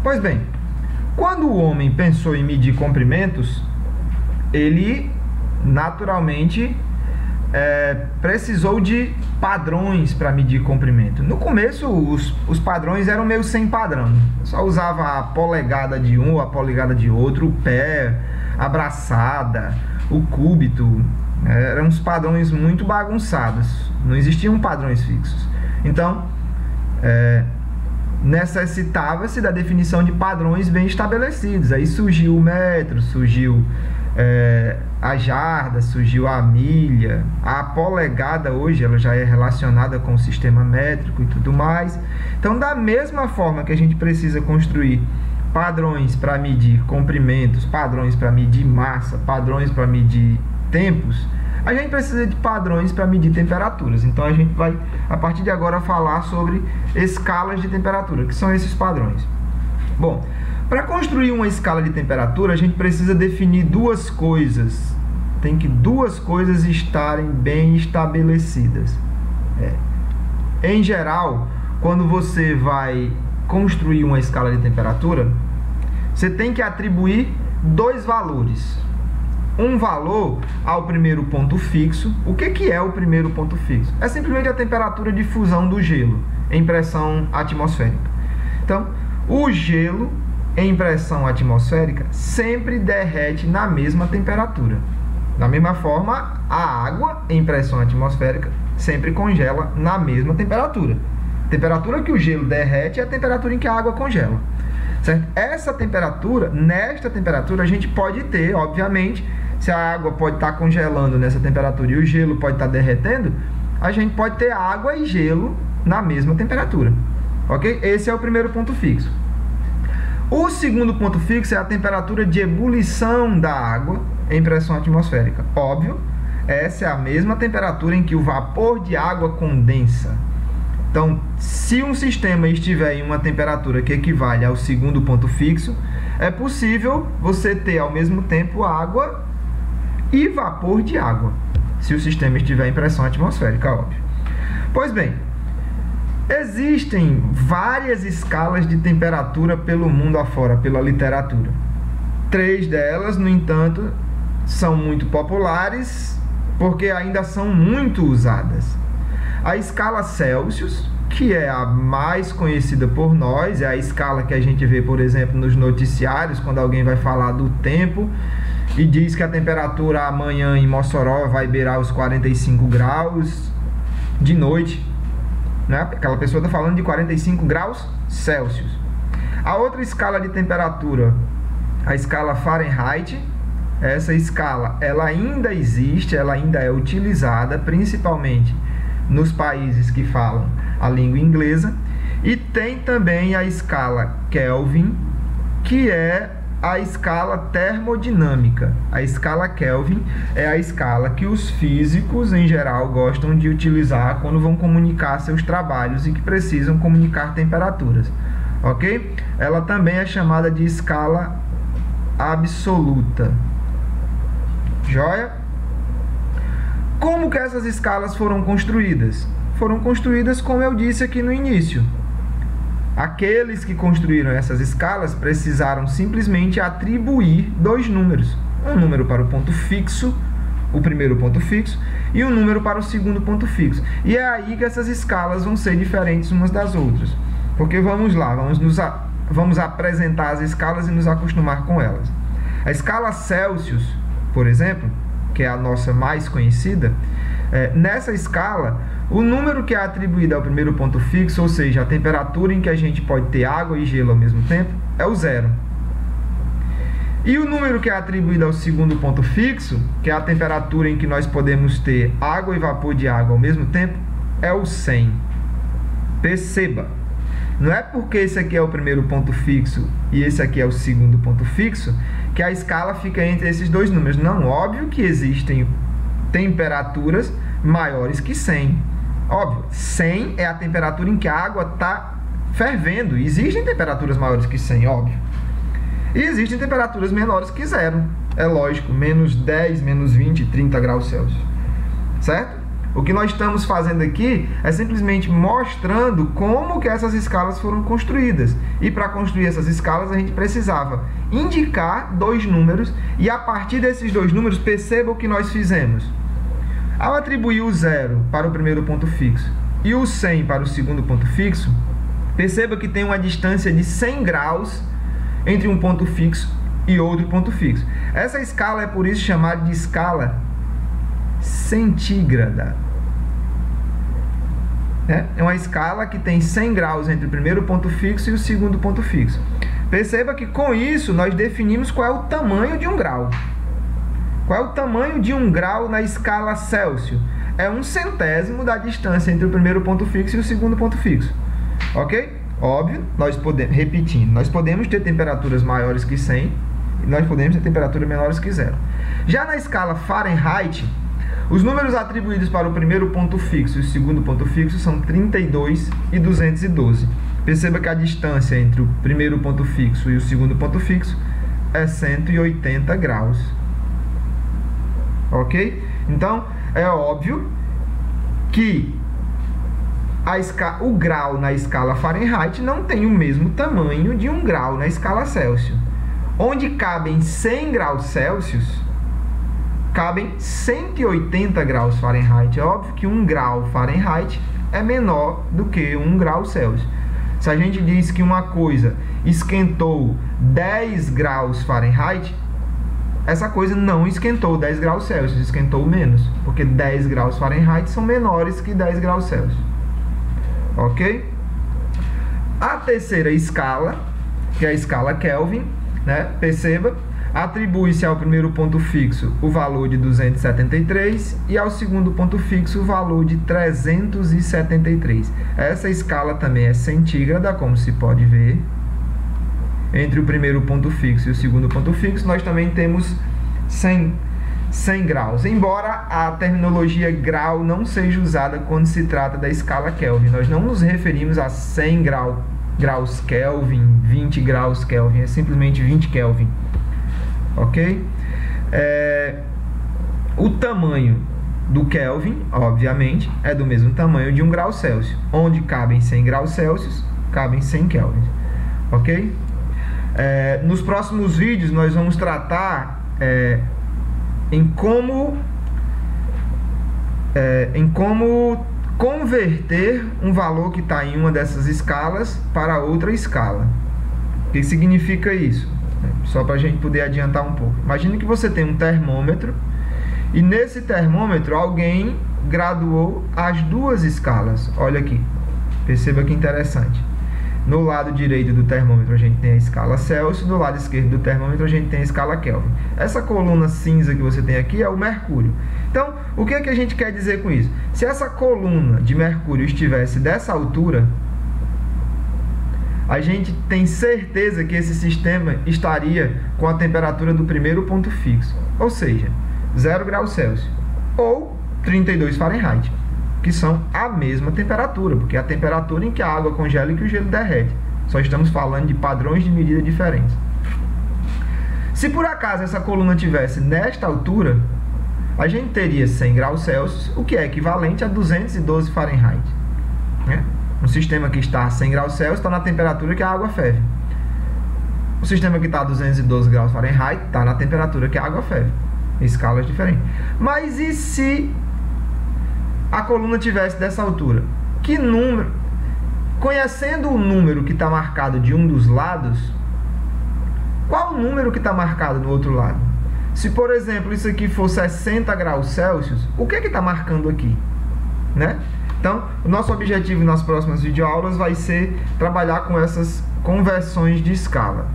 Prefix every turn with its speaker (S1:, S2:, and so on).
S1: Pois bem, quando o homem pensou em medir comprimentos, ele naturalmente precisou de padrões para medir comprimento. No começo, os padrões eram meio sem padrão. Só usava a polegada de um, a polegada de outro, o pé, a braçada, o cúbito. Eram uns padrões muito bagunçados. Não existiam padrões fixos. Então, necessitava-se da definição de padrões bem estabelecidos. Aí surgiu o metro, surgiu a jarda, surgiu a milha, a polegada hoje ela já é relacionada com o sistema métrico e tudo mais. Então, da mesma forma que a gente precisa construir padrões para medir comprimentos, padrões para medir massa, padrões para medir tempos, a gente precisa de padrões para medir temperaturas. Então a gente vai, a partir de agora, falar sobre escalas de temperatura, que são esses padrões. Bom, para construir uma escala de temperatura, a gente precisa definir duas coisas. Tem que duas coisas estarem bem estabelecidas. Em geral, quando você vai construir uma escala de temperatura, você tem que atribuir dois valores. Um valor ao primeiro ponto fixo. O que é o primeiro ponto fixo? É simplesmente a temperatura de fusão do gelo em pressão atmosférica. Então, o gelo em pressão atmosférica sempre derrete na mesma temperatura. Da mesma forma, a água em pressão atmosférica sempre congela na mesma temperatura. A temperatura que o gelo derrete é a temperatura em que a água congela. Certo? Essa temperatura, nesta temperatura, a gente pode ter, obviamente, se a água pode estar congelando nessa temperatura e o gelo pode estar derretendo, a gente pode ter água e gelo na mesma temperatura. Ok? Esse é o primeiro ponto fixo. O segundo ponto fixo é a temperatura de ebulição da água em pressão atmosférica. Óbvio, essa é a mesma temperatura em que o vapor de água condensa. Então, se um sistema estiver em uma temperatura que equivale ao segundo ponto fixo, é possível você ter ao mesmo tempo água e vapor de água, se o sistema estiver em pressão atmosférica, óbvio. Pois bem, existem várias escalas de temperatura pelo mundo afora, pela literatura. 3 delas, no entanto, são muito populares porque ainda são muito usadas. A escala Celsius, que é a mais conhecida por nós, é a escala que a gente vê, por exemplo, nos noticiários, quando alguém vai falar do tempo e diz que a temperatura amanhã em Mossoró vai beirar os 45 graus de noite, né? Aquela pessoa está falando de 45 graus Celsius. A outra escala de temperatura, a escala Fahrenheit, essa escala ela ainda existe, ela ainda é utilizada, principalmente nos países que falam a língua inglesa. E tem também a escala Kelvin, que é a escala termodinâmica. A escala Kelvin é a escala que os físicos, em geral, gostam de utilizar quando vão comunicar seus trabalhos e que precisam comunicar temperaturas. Ok? Ela também é chamada de escala absoluta. Joia? Como que essas escalas foram construídas? Foram construídas como eu disse aqui no início. Aqueles que construíram essas escalas precisaram simplesmente atribuir dois números. Um número para o ponto fixo, o primeiro ponto fixo, e um número para o segundo ponto fixo. E é aí que essas escalas vão ser diferentes umas das outras. Porque vamos lá, vamos apresentar as escalas e nos acostumar com elas. A escala Celsius, por exemplo, que é a nossa mais conhecida, nessa escala, o número que é atribuído ao primeiro ponto fixo, ou seja, a temperatura em que a gente pode ter água e gelo ao mesmo tempo, é o 0. E o número que é atribuído ao segundo ponto fixo, que é a temperatura em que nós podemos ter água e vapor de água ao mesmo tempo, é o 100. Perceba, não é porque esse aqui é o primeiro ponto fixo e esse aqui é o segundo ponto fixo que a escala fica entre esses dois números. Não, óbvio que existem temperaturas maiores que 100. Óbvio, 100 é a temperatura em que a água está fervendo. Existem temperaturas maiores que 100, óbvio. E existem temperaturas menores que 0. É lógico, menos 10, menos 20, 30 graus Celsius. Certo? O que nós estamos fazendo aqui é simplesmente mostrando como que essas escalas foram construídas. E para construir essas escalas a gente precisava indicar dois números, e a partir desses dois números, perceba o que nós fizemos. Ao atribuir o 0 para o primeiro ponto fixo e o 100 para o segundo ponto fixo, perceba que tem uma distância de 100 graus entre um ponto fixo e outro ponto fixo. Essa escala é por isso chamada de escala centígrada. É uma escala que tem 100 graus entre o primeiro ponto fixo e o segundo ponto fixo. Perceba que com isso nós definimos qual é o tamanho de um grau. Qual é o tamanho de um grau na escala Celsius? É 1/100º da distância entre o primeiro ponto fixo e o segundo ponto fixo. Ok? Óbvio, nós podemos, repetindo, nós podemos ter temperaturas maiores que 100 e nós podemos ter temperaturas menores que 0. Já na escala Fahrenheit, os números atribuídos para o primeiro ponto fixo e o segundo ponto fixo são 32 e 212. Perceba que a distância entre o primeiro ponto fixo e o segundo ponto fixo é 180 graus. Ok? Então, é óbvio que o grau na escala Fahrenheit não tem o mesmo tamanho de um grau na escala Celsius. Onde cabem 100 graus Celsius, cabem 180 graus Fahrenheit. É óbvio que 1 grau Fahrenheit é menor do que 1 grau Celsius. Se a gente diz que uma coisa esquentou 10 graus Fahrenheit, essa coisa não esquentou 10 graus Celsius, esquentou menos, porque 10 graus Fahrenheit são menores que 10 graus Celsius. Ok? A terceira escala, que é a escala Kelvin, perceba, atribui-se ao primeiro ponto fixo o valor de 273 e ao segundo ponto fixo o valor de 373. Essa escala também é centígrada, como se pode ver. Entre o primeiro ponto fixo e o segundo ponto fixo, nós também temos 100 graus. Embora a terminologia grau não seja usada quando se trata da escala Kelvin. Nós não nos referimos a 100 graus Kelvin, 20 graus Kelvin, é simplesmente 20 Kelvin. Ok? O tamanho do Kelvin, obviamente, é do mesmo tamanho de 1 grau Celsius. Onde cabem 100 graus Celsius, cabem 100 Kelvin. Ok? Nos próximos vídeos nós vamos tratar em como converter um valor que está em uma dessas escalas para outra escala. O que significa isso? Só para a gente poder adiantar um pouco. Imagine que você tem um termômetro e nesse termômetro alguém graduou as duas escalas. Olha aqui, perceba que interessante. No lado direito do termômetro a gente tem a escala Celsius, do lado esquerdo do termômetro a gente tem a escala Kelvin. Essa coluna cinza que você tem aqui é o mercúrio. Então, o que é que a gente quer dizer com isso? Se essa coluna de mercúrio estivesse dessa altura, a gente tem certeza que esse sistema estaria com a temperatura do primeiro ponto fixo, ou seja, 0 graus Celsius ou 32 Fahrenheit. Que são a mesma temperatura, porque é a temperatura em que a água congela e que o gelo derrete. Só estamos falando de padrões de medida diferentes. Se por acaso essa coluna tivesse nesta altura, a gente teria 100 graus Celsius, o que é equivalente a 212 Fahrenheit. Um sistema que está a 100 graus Celsius está na temperatura que a água ferve. O sistema que está a 212 graus Fahrenheit está na temperatura que a água ferve. Escalas diferentes. Mas e se a coluna tivesse dessa altura? Que número? Conhecendo o número que está marcado de um dos lados, qual o número que está marcado no outro lado? Se, por exemplo, isso aqui for 60 graus Celsius, o que está marcando aqui? Então, o nosso objetivo nas próximas videoaulas vai ser trabalhar com essas conversões de escala.